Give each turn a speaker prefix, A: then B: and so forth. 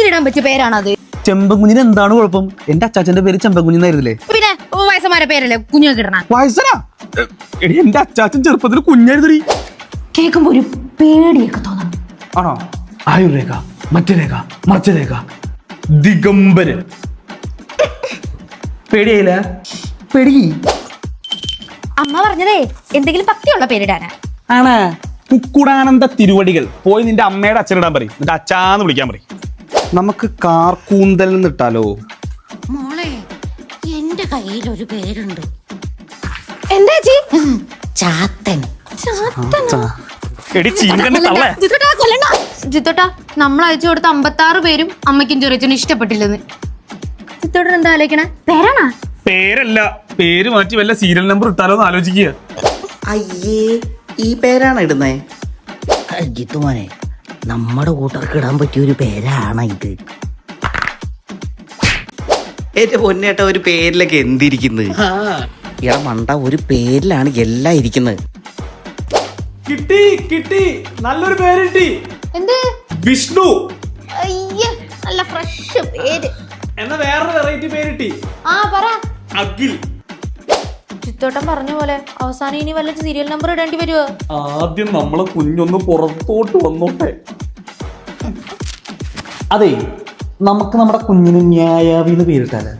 A: കുഞ്ഞിനിടാൻ പറ്റിയ പേരാണത്.
B: ചെമ്പൻകുഞ്ഞിന് എന്താണ് കുഴപ്പം? എന്റെ അച്ചാച്ചന്റെ പേര് ചെമ്പൻകുഞ്ഞിന്നായിരുന്നില്ലേ?
A: പിന്നെ വയസ്സന്മാരെ പേരല്ലേ കുഞ്ഞൊക്കെ ഇടണ?
B: വയസ്സനാ? എന്റെ അച്ചാച്ചൻ ചെറുപ്പത്തിൽ കുഞ്ഞായിരുന്നീ.
A: കേൾക്കുമ്പോ ഒരു പേടിയൊക്കെ തോന്നണം.
B: ആണോ? ആയുർരേഖ, മറ്റു രേഖ, മറിച്ച രേഖ, ദിഗംബരൻ. പേടിയായില്ല? പേടി.
A: അമ്മ പറഞ്ഞതേ എന്തെങ്കിലും ഭക്തിയുള്ള പേരിടാനാ.
B: ആണാ? കുക്കുടാനന്ദ തിരുവടികൾ. പോയി നിന്റെ അമ്മയുടെ അച്ഛനിടാൻ പറയും, നിന്റെ അച്ഛാന്ന് വിളിക്കാൻ പറയും. നമുക്ക് കാർക്കൂന്തൽ നിന്നിട്ടാലോ?
C: മോളെ, എന്റെ കയ്യിൽ ഒരു പേരുണ്ട്.
A: എന്താ ചേച്ചി?
C: ചാത്തൻ.
A: ജിത്തോട്ടാ, നമ്മൾ അയച്ചു കൊടുത്ത 56 പേരും അമ്മയ്ക്കും ചെറിയച്ഛനും ഇഷ്ടപ്പെട്ടില്ലെന്ന്. ജിത്തോട്ടൻ എന്താ ആലോചിക്കണേ? പേരാണാ?
B: പേരല്ല, പേര് മാറ്റി വല്ല സീരിയൽ നമ്പർ ഇട്ടാലോ എന്ന് ആലോചിക്കുക.
D: അയ്യേ, ഈ പേരാണ് ഇടുന്നേ?
C: ജിത്തുമോനെ, നമ്മുടെ കൂട്ടർക്ക് ഇടാൻ പറ്റിയ ഒരു പേരാണ് ഇത്.
D: എന്റെ പൊന്നേട്ട, ഒരു പേരിലൊക്കെ എന്തിരിക്കുന്നത്? ഇയാ മണ്ട, ഒരു പേരിലാണ് എല്ലാം ഇരിക്കുന്നത്.
B: കിട്ടി കിട്ടി, നല്ലൊരു പേര് കിട്ടി.
A: എന്ത്?
B: വിഷ്ണു.
A: അയ്യ, നല്ല ഫ്രഷ് പേര്.
B: എന്ന വേറൊരു വെറൈറ്റി പേര് കിട്ടി.
A: ആ പറ.
B: അഖിൽ.
A: ചിത്തോട്ടൻ പറഞ്ഞ പോലെ അവസാനം ഇനി വല്ല സീരിയൽ നമ്പർ ഇടേണ്ടി വരുമോ?
B: ആദ്യം നമ്മളെ കുഞ്ഞൊന്ന് പുറത്തോട്ട് വന്നോട്ടെ. അതെ, നമുക്ക് നമ്മുടെ കുഞ്ഞിന് ന്യായാവിന്ന് പേരിട്ടാലേ?